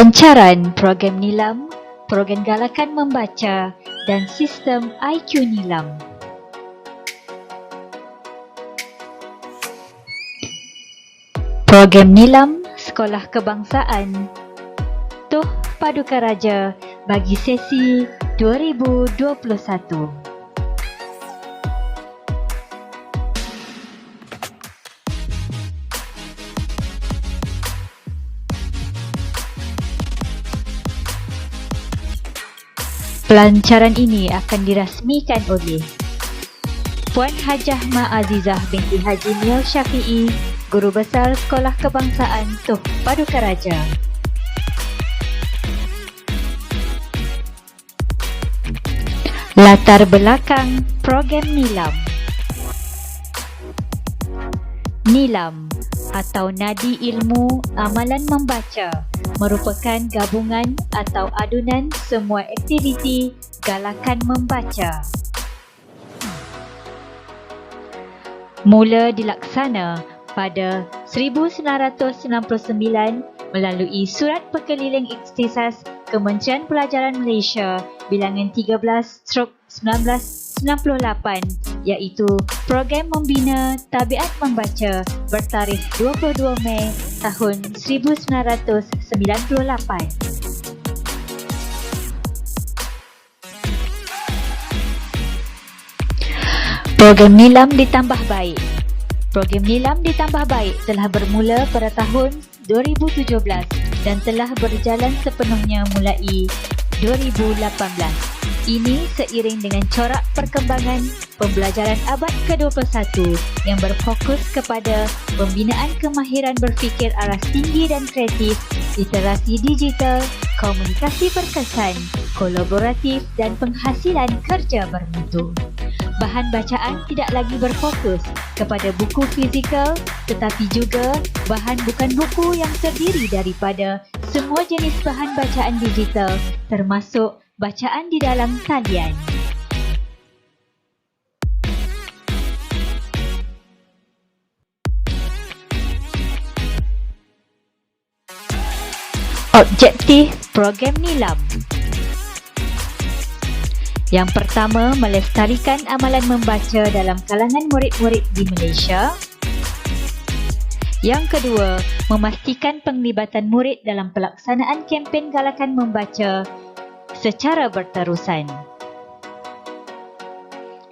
Pelancaran program Nilam, program galakan membaca dan sistem IQ Nilam. Program Nilam Sekolah Kebangsaan Tuh Paduka Raja bagi sesi 2021. Pelancaran ini akan dirasmikan oleh Puan Hajah Ma Azizah binti Haji Miao Syafiee, Guru Besar Sekolah Kebangsaan Tuh Paduka Raja. Latar belakang program Nilam. Nilam atau Nadi Ilmu Amalan Membaca merupakan gabungan atau adunan semua aktiviti galakan membaca. Mula dilaksana pada 1999 melalui Surat Perkeliling Ikhtisas Kementerian Pelajaran Malaysia bilangan 13/1998 iaitu Program Membina Tabiat Membaca bertarikh 22 Mei tahun 1998. Program Nilam ditambah baik. Program Nilam ditambah baik telah bermula pada tahun 2017 dan telah berjalan sepenuhnya mulai 2018. Ini seiring dengan corak perkembangan pembelajaran abad ke-21 yang berfokus kepada pembinaan kemahiran berfikir aras tinggi dan kreatif, literasi digital, komunikasi berkesan, kolaboratif dan penghasilan kerja bermutu. Bahan bacaan tidak lagi berfokus kepada buku fizikal tetapi juga bahan bukan buku yang terdiri daripada semua jenis bahan bacaan digital termasuk bacaan di dalam talian. Objektif program Nilam. Yang pertama, melestarikan amalan membaca dalam kalangan murid-murid di Malaysia. Yang kedua, memastikan penglibatan murid dalam pelaksanaan kempen galakan membaca secara berterusan.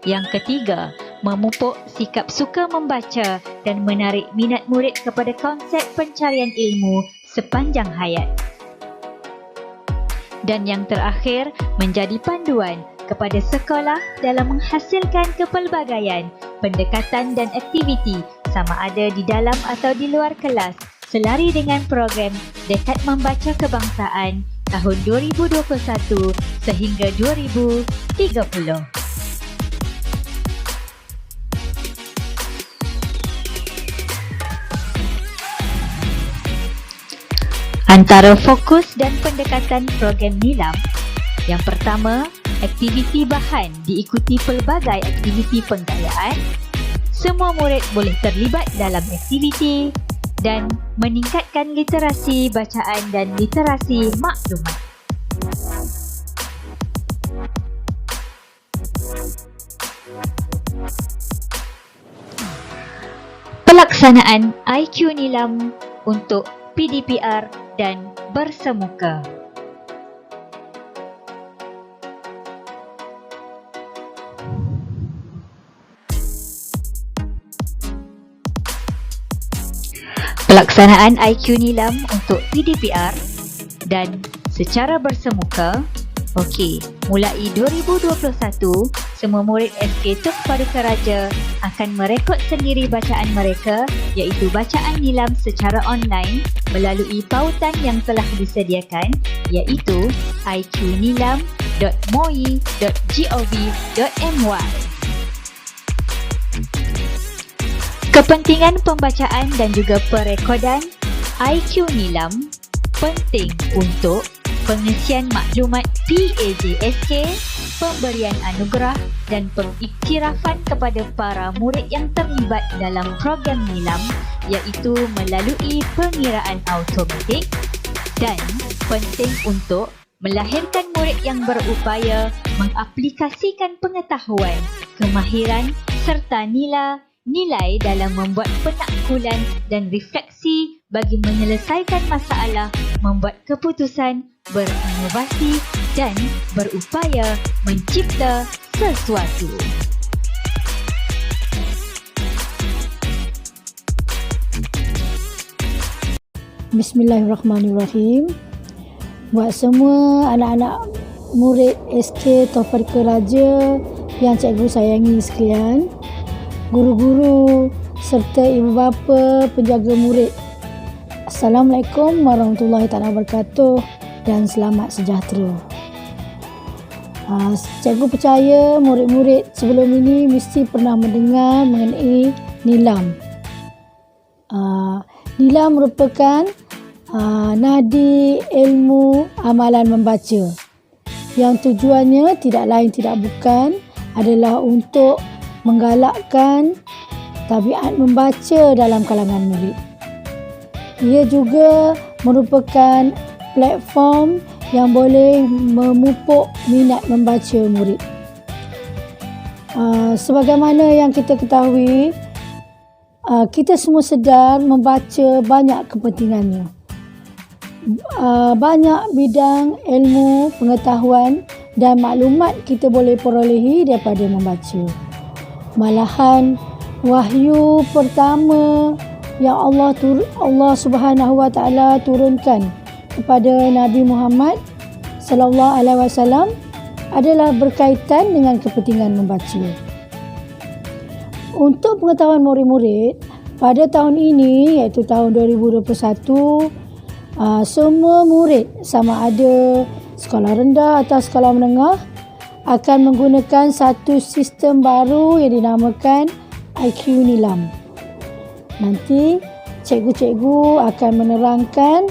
Yang ketiga, memupuk sikap suka membaca dan menarik minat murid kepada konsep pencarian ilmu sepanjang hayat. Dan yang terakhir, menjadi panduan kepada sekolah dalam menghasilkan kepelbagaian, pendekatan dan aktiviti sama ada di dalam atau di luar kelas selari dengan program Dekad Membaca Kebangsaan tahun 2021 sehingga 2030. Antara fokus dan pendekatan program Nilam, yang pertama, aktiviti bahan diikuti pelbagai aktiviti penggayaan. Semua murid boleh terlibat dalam aktiviti dan meningkatkan literasi bacaan dan literasi maklumat. Pelaksanaan IQ Nilam untuk PDPR dan bersemuka. Pelaksanaan IQ Nilam untuk PDPR dan secara bersemuka. Okey, mulai 2021, semua murid SK Tuh Paduka Raja akan merekod sendiri bacaan mereka iaitu bacaan Nilam secara online melalui pautan yang telah disediakan iaitu iqnilam.moi.gov.my. Kepentingan pembacaan dan juga perekodan IQ Nilam penting untuk pengisian maklumat PAJSK, pemberian anugerah dan pengiktirafan kepada para murid yang terlibat dalam program Nilam iaitu melalui pengiraan automatik dan penting untuk melahirkan murid yang berupaya mengaplikasikan pengetahuan, kemahiran serta nilai dalam membuat penakbulan dan refleksi bagi menyelesaikan masalah, membuat keputusan, berinovasi dan berupaya mencipta sesuatu. Bismillahirrahmanirrahim. Buat semua anak-anak murid SK Taufiqah Raja yang cikgu sayangi sekalian, guru-guru serta ibu bapa penjaga murid, Assalamualaikum warahmatullahi wabarakatuh dan selamat sejahtera. Cikgu percaya murid-murid sebelum ini mesti pernah mendengar mengenai nilam. Nilam merupakan nadi ilmu amalan membaca yang tujuannya tidak lain tidak bukan adalah untuk menggalakkan tabiat membaca dalam kalangan murid. Ia juga merupakan platform yang boleh memupuk minat membaca murid. Sebagaimana yang kita ketahui, kita semua sedar membaca banyak kepentingannya. Banyak bidang ilmu, pengetahuan dan maklumat kita boleh perolehi daripada membaca. Malahan wahyu pertama yang Allah Subhanahu wa taala turunkan kepada Nabi Muhammad sallallahu alaihi wasallam adalah berkaitan dengan kepentingan membaca. Untuk pengetahuan murid-murid, pada tahun ini iaitu tahun 2021, semua murid sama ada sekolah rendah atau sekolah menengah akan menggunakan satu sistem baru yang dinamakan IQ Nilam. Nanti cikgu-cikgu akan menerangkan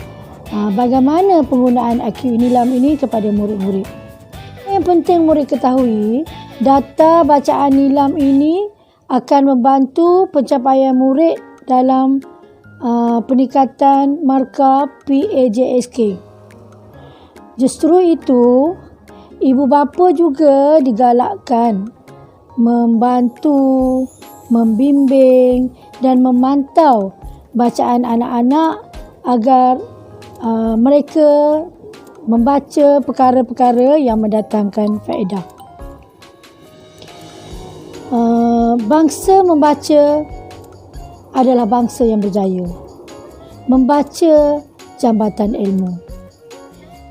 bagaimana penggunaan IQ Nilam ini kepada murid-murid. Yang penting murid ketahui, data bacaan nilam ini akan membantu pencapaian murid dalam peningkatan markah PAJSK. Justru itu, ibu bapa juga digalakkan membantu, membimbing dan memantau bacaan anak-anak agar mereka membaca perkara-perkara yang mendatangkan faedah. Bangsa membaca adalah bangsa yang berjaya. Membaca jambatan ilmu.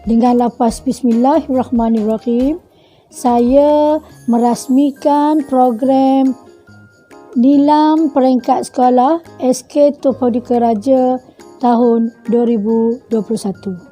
Dengan lafaz Bismillahirrahmanirrahim, saya merasmikan program Nilam Peringkat Sekolah SK Taufiqah Raja tahun 2021.